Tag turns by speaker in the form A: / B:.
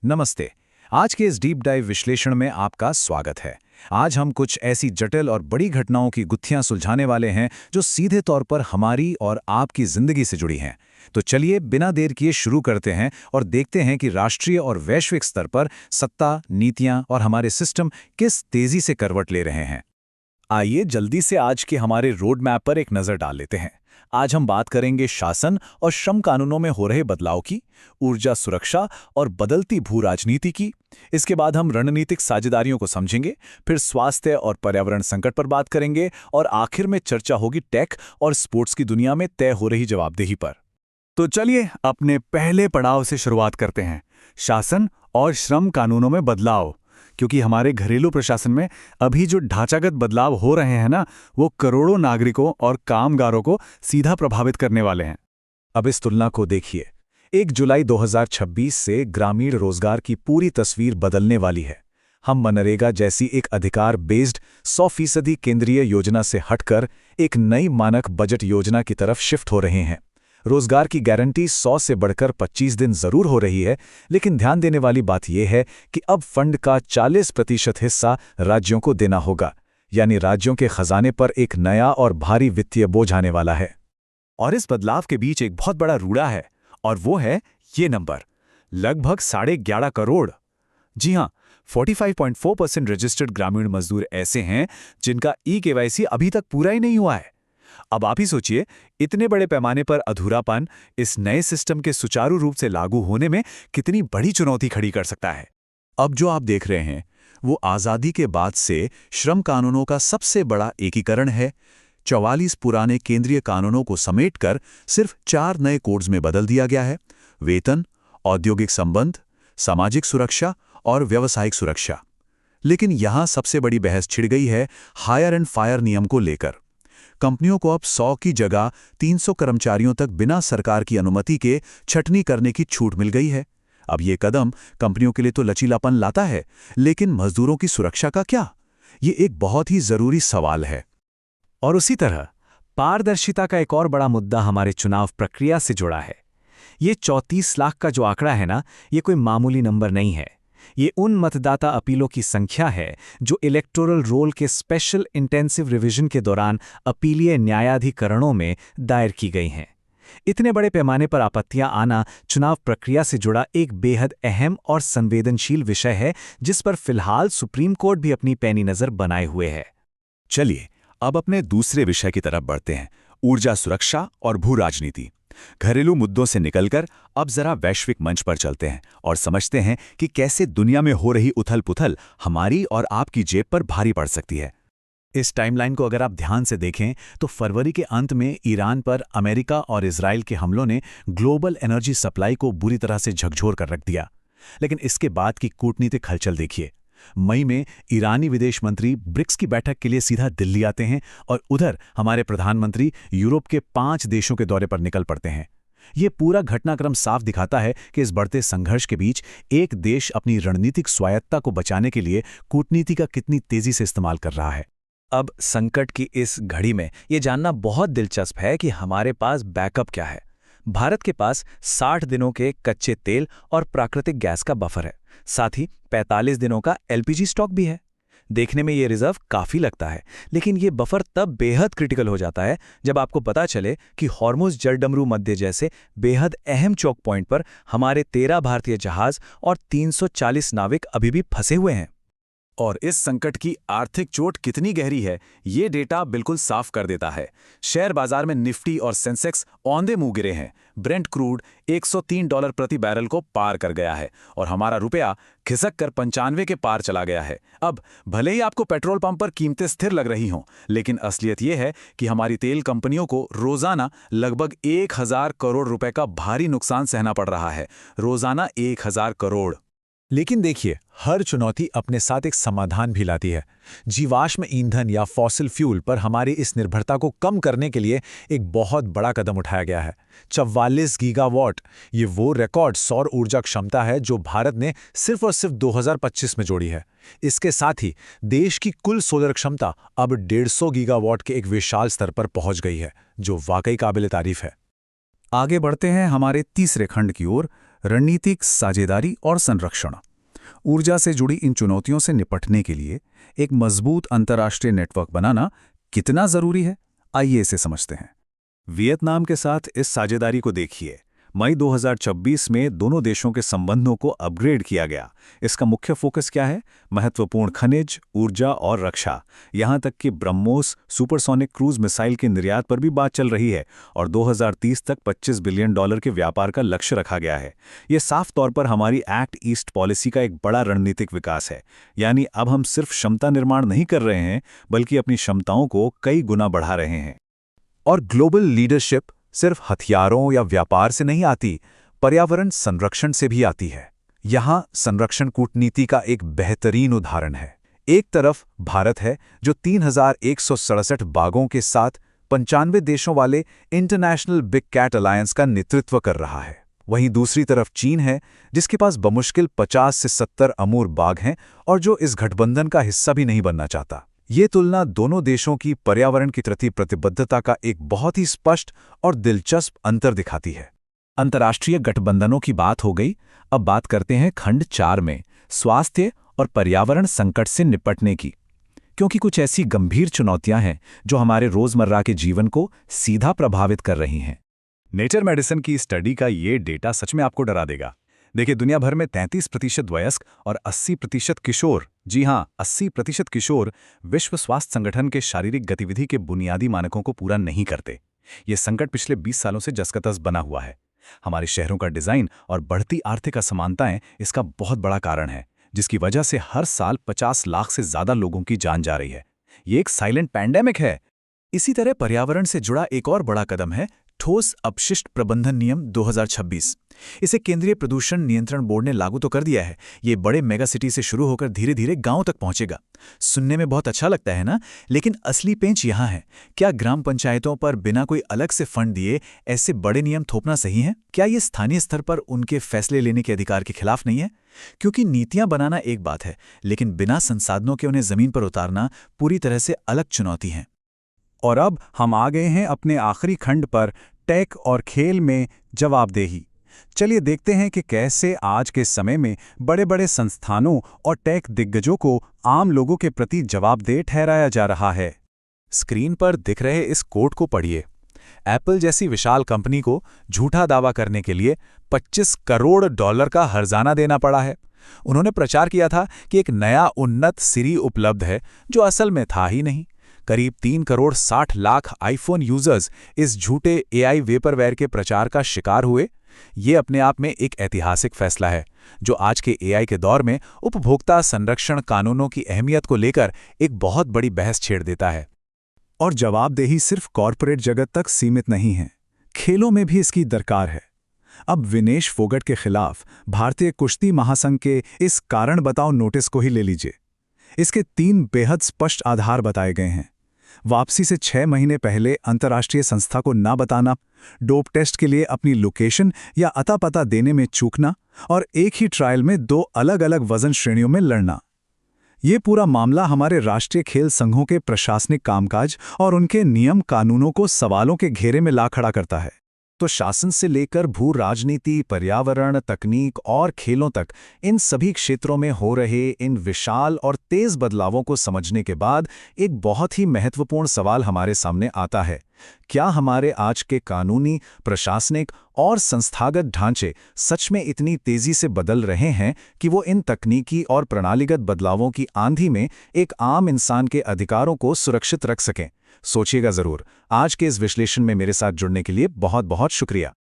A: नमस्ते। आज के इस डीप डाइव विश्लेषण में आपका स्वागत है। आज हम कुछ ऐसी जटिल और बड़ी घटनाओं की गुत्थियां सुलझाने वाले हैं जो सीधे तौर पर हमारी और आपकी जिंदगी से जुड़ी हैं। तो चलिए बिना देर किए शुरू करते हैं और देखते हैं कि राष्ट्रीय और वैश्विक स्तर पर सत्ता, नीतियां और हमारे सिस्टम किस तेजी से करवट ले रहे हैं। आइए जल्दी से आज के हमारे रोड मैप पर एक नज़र डाल लेते हैं। आज हम बात करेंगे शासन और श्रम कानूनों में हो रहे बदलाव की, ऊर्जा सुरक्षा और बदलती भू राजनीति की। इसके बाद हम रणनीतिक साझेदारियों को समझेंगे, फिर स्वास्थ्य और पर्यावरण संकट पर बात करेंगे और आखिर में चर्चा होगी टेक और स्पोर्ट्स की दुनिया में तय हो रही जवाबदेही पर। तो चलिए अपने पहले पड़ाव से शुरुआत करते हैं, शासन और श्रम कानूनों में बदलाव। क्योंकि हमारे घरेलू प्रशासन में अभी जो ढांचागत बदलाव हो रहे हैं ना, वो करोड़ों नागरिकों और कामगारों को सीधा प्रभावित करने वाले हैं।
B: अब इस तुलना को देखिए। 1 जुलाई 2026 से ग्रामीण रोजगार की पूरी तस्वीर बदलने वाली है। हम मनरेगा जैसी एक अधिकार बेस्ड 100% केंद्रीय योजना से हटकर एक नई मानक बजट योजना की तरफ शिफ्ट हो रहे हैं। रोजगार की गारंटी 100 से बढ़कर 25 दिन जरूर हो रही है, लेकिन ध्यान देने वाली बात यह है कि अब फंड का 40% हिस्सा राज्यों को देना होगा, यानी राज्यों के खजाने पर एक नया और भारी वित्तीय बोझ आने वाला है।
A: और इस बदलाव के बीच एक बहुत बड़ा रूड़ा है, और वो है ये नंबर, लगभग 11.5 करोड़। जी हां, 45.4% रजिस्टर्ड ग्रामीण मजदूर ऐसे हैं जिनका ई-केवाईसी अभी तक पूरा ही नहीं हुआ है। अब आप ही सोचिए, इतने बड़े पैमाने पर अधूरापन इस नए सिस्टम के सुचारू रूप से लागू होने में कितनी बड़ी चुनौती खड़ी कर सकता है।
B: अब जो आप देख रहे हैं वो आज़ादी के बाद से श्रम कानूनों का सबसे बड़ा एकीकरण है। 44 पुराने केंद्रीय कानूनों को समेटकर सिर्फ 4 नए कोड्स में बदल दिया गया है: वेतन, औद्योगिक संबंध, सामाजिक सुरक्षा और व्यावसायिक सुरक्षा। लेकिन यहां सबसे बड़ी बहस छिड़ गई है हायर एंड फायर नियम को लेकर। कंपनियों को अब 100 की जगह 300 कर्मचारियों तक बिना सरकार की अनुमति के छटनी करने की छूट मिल गई है। अब ये कदम कंपनियों के लिए तो लचीलापन लाता है, लेकिन मजदूरों की सुरक्षा का क्या? ये एक बहुत ही जरूरी सवाल है।
A: और उसी तरह पारदर्शिता का एक और बड़ा मुद्दा हमारे चुनाव प्रक्रिया से जुड़ा है। ये 34 लाख का जो आंकड़ा है ना, ये कोई मामूली नंबर नहीं है। ये उन मतदाता अपीलों की संख्या है जो इलेक्टोरल रोल के स्पेशल इंटेंसिव रिवीजन के दौरान अपीलीय न्यायाधिकरणों में दायर की गई हैं। इतने बड़े पैमाने पर आपत्तियां आना चुनाव प्रक्रिया से जुड़ा एक बेहद अहम और संवेदनशील विषय है, जिस पर फिलहाल सुप्रीम कोर्ट भी अपनी पैनी नजर बनाए हुए है।
B: चलिए अब अपने दूसरे विषय की तरफ बढ़ते हैं, ऊर्जा सुरक्षा और भू राजनीति। घरेलू मुद्दों से निकलकर अब जरा वैश्विक मंच पर चलते हैं और समझते हैं कि कैसे दुनिया में हो रही उथल-पुथल हमारी और आपकी जेब पर भारी पड़ सकती है। इस टाइमलाइन को अगर आप ध्यान से देखें तो फरवरी के अंत में ईरान पर अमेरिका और इजराइल के हमलों ने ग्लोबल एनर्जी सप्लाई को बुरी तरह से झकझोर कर रख दिया। लेकिन इसके बाद की कूटनीतिक हलचल देखिए। मई में ईरानी विदेश मंत्री ब्रिक्स की बैठक के लिए सीधा दिल्ली आते हैं और उधर हमारे प्रधानमंत्री यूरोप के 5 देशों के दौरे पर निकल पड़ते हैं। ये पूरा घटनाक्रम साफ दिखाता है कि इस बढ़ते संघर्ष के बीच एक देश अपनी रणनीतिक स्वायत्तता को बचाने के लिए कूटनीति का कितनी तेजी से इस्तेमाल कर रहा है।
A: अब संकट की इस घड़ी में ये जानना बहुत दिलचस्प है कि हमारे पास बैकअप क्या है। भारत के पास 60 दिनों के कच्चे तेल और प्राकृतिक गैस का बफर है, साथ ही 45 दिनों का एलपीजी स्टॉक भी है। देखने में ये रिजर्व काफी लगता है, लेकिन ये बफर तब बेहद क्रिटिकल हो जाता है जब आपको पता चले कि हॉर्मुज़ जलडमरू मध्य जैसे बेहद अहम चौक पॉइंट पर हमारे 13 भारतीय जहाज और 340 नाविक अभी भी फंसे हुए हैं।
B: और इस संकट की आर्थिक चोट कितनी गहरी है, ये डेटा बिल्कुल साफ कर देता है। शेयर बाजार में निफ्टी और सेंसेक्स औंधे मुंह गिरे हैं। ब्रेंट क्रूड $103 प्रति बैरल को पार कर गया है और हमारा रुपया खिसक कर 95 के पार चला गया है। अब भले ही आपको पेट्रोल पंप पर कीमतें स्थिर लग रही हों, लेकिन असलियत यह है कि हमारी तेल कंपनियों को रोजाना लगभग 1000 करोड़ रुपए का भारी नुकसान सहना पड़ रहा है। रोजाना 1000 करोड़।
A: लेकिन देखिए, हर चुनौती अपने साथ एक समाधान भी लाती है। जीवाश्म ईंधन या फॉसिल फ्यूल पर हमारी इस निर्भरता को कम करने के लिए एक बहुत बड़ा कदम उठाया गया है। 44 गीगावाट, ये वो रिकॉर्ड सौर ऊर्जा क्षमता है जो भारत ने सिर्फ और सिर्फ 2025 में जोड़ी है। इसके साथ ही देश की कुल सोलर क्षमता अब 150 गीगावाट के एक विशाल स्तर पर पहुंच गई है, जो वाकई काबिल तारीफ है।
B: आगे बढ़ते हैं हमारे तीसरे खंड की ओर,
A: रणनीतिक साझेदारी और संरक्षण। ऊर्जा से जुड़ी इन चुनौतियों से निपटने के लिए एक मजबूत अंतर्राष्ट्रीय नेटवर्क बनाना कितना जरूरी है, आइए इसे समझते हैं।
B: वियतनाम के साथ इस साझेदारी को देखिए। मई 2026 में दोनों देशों के संबंधों को अपग्रेड किया गया। इसका मुख्य फोकस क्या है? महत्वपूर्ण खनिज, ऊर्जा और रक्षा। यहां तक कि ब्रह्मोस सुपरसोनिक क्रूज मिसाइल के निर्यात पर भी बात चल रही है और 2030 तक $25 बिलियन के व्यापार का लक्ष्य रखा गया है। ये साफ तौर पर हमारी एक्ट ईस्ट पॉलिसी का एक बड़ा रणनीतिक विकास है। यानी अब हम सिर्फ क्षमता निर्माण नहीं कर रहे हैं, बल्कि अपनी क्षमताओं को कई गुना बढ़ा रहे हैं।
A: और ग्लोबल लीडरशिप सिर्फ हथियारों या व्यापार से नहीं आती, पर्यावरण संरक्षण से भी आती है। यहाँ संरक्षण कूटनीति का एक बेहतरीन उदाहरण है। एक तरफ भारत है जो 3167 बागों के साथ 95 देशों वाले इंटरनेशनल बिग कैट अलायंस का नेतृत्व कर रहा है। वहीं दूसरी तरफ चीन है जिसके पास बमुश्किल 50 से 70 अमूर बाघ हैं और जो इस गठबंधन का हिस्सा भी नहीं बनना चाहता। ये तुलना दोनों देशों की पर्यावरण के प्रति प्रतिबद्धता का एक बहुत ही स्पष्ट और दिलचस्प अंतर दिखाती है। अंतर्राष्ट्रीय गठबंधनों की बात हो गई, अब बात करते हैं खंड 4 में स्वास्थ्य और पर्यावरण संकट से निपटने की। क्योंकि कुछ ऐसी गंभीर चुनौतियां हैं जो हमारे रोजमर्रा के जीवन को सीधा प्रभावित कर रही हैं।
B: नेचर मेडिसिन की स्टडी का ये डेटा सच में आपको डरा देगा। देखिए, दुनिया भर में 33% वयस्क और 80% किशोर, जी हां 80% किशोर विश्व स्वास्थ्य संगठन के शारीरिक गतिविधि के बुनियादी मानकों को पूरा नहीं करते। ये संकट पिछले 20 सालों से जसकतस बना हुआ है। हमारे शहरों का डिजाइन और बढ़ती आर्थिक असमानताएं इसका बहुत बड़ा कारण है, जिसकी वजह से हर साल 50 लाख से ज्यादा लोगों की जान जा रही है। ये एक साइलेंट पैंडेमिक है। इसी तरह पर्यावरण से जुड़ा एक और बड़ा कदम है ठोस अपशिष्ट प्रबंधन नियम 2026। इसे केंद्रीय प्रदूषण नियंत्रण बोर्ड ने लागू तो कर दिया है। ये बड़े मेगा सिटी से शुरू होकर धीरे धीरे गांव तक पहुंचेगा। सुनने में बहुत अच्छा लगता है ना, लेकिन असली पेंच यहां है। क्या ग्राम पंचायतों पर बिना कोई अलग से फंड दिए ऐसे बड़े नियम थोपना सही है? क्या ये स्थानीय स्तर पर उनके फैसले लेने के अधिकार के खिलाफ नहीं है? क्योंकि नीतियां बनाना एक बात है, लेकिन बिना संसाधनों के उन्हें जमीन पर उतारना पूरी तरह से अलग चुनौती है।
A: और अब हम आ गए हैं अपने आखिरी खंड पर, टेक और खेल में जवाबदेही। चलिए देखते हैं कि कैसे आज के समय में बड़े बड़े संस्थानों और टेक दिग्गजों को आम लोगों के प्रति जवाबदेह ठहराया जा रहा है। स्क्रीन पर दिख रहे इस कोड को पढ़िए। एप्पल जैसी विशाल कंपनी को झूठा दावा करने के लिए $25 करोड़ का हर्जाना देना पड़ा है। उन्होंने प्रचार किया था कि एक नया उन्नत सिरी उपलब्ध है, जो असल में था ही नहीं। करीब 3 करोड़ 60 लाख आईफोन यूजर्स इस झूठे एआई वेपरवेयर के प्रचार का शिकार हुए। ये अपने आप में एक ऐतिहासिक फैसला है, जो आज के एआई के दौर में उपभोक्ता संरक्षण कानूनों की अहमियत को लेकर एक बहुत बड़ी बहस छेड़ देता है। और जवाबदेही सिर्फ कॉरपोरेट जगत तक सीमित नहीं है, खेलों में भी इसकी दरकार है। अब विनेश फोगट के खिलाफ भारतीय कुश्ती महासंघ के इस कारण बताओ नोटिस को ही ले लीजिए। इसके 3 बेहद स्पष्ट आधार बताए गए हैं। वापसी से 6 महीने पहले अंतर्राष्ट्रीय संस्था को ना बताना, डोप टेस्ट के लिए अपनी लोकेशन या अता पता देने में चूकना और एक ही ट्रायल में 2 अलग अलग वजन श्रेणियों में लड़ना। ये पूरा मामला हमारे राष्ट्रीय खेल संघों के प्रशासनिक कामकाज और उनके नियम कानूनों को सवालों के घेरे में ला खड़ा करता है। तो शासन से लेकर भू राजनीति, पर्यावरण, तकनीक और खेलों तक इन सभी क्षेत्रों में हो रहे इन विशाल और तेज बदलावों को समझने के बाद एक बहुत ही महत्वपूर्ण सवाल हमारे सामने आता है। क्या हमारे आज के कानूनी, प्रशासनिक और संस्थागत ढांचे सच में इतनी तेजी से बदल रहे हैं कि वो इन तकनीकी और प्रणालीगत बदलावों की आंधी में एक आम इंसान के अधिकारों को सुरक्षित रख सकें? सोचिएगा जरूर। आज के इस विश्लेषण में मेरे साथ जुड़ने के लिए बहुत बहुत शुक्रिया।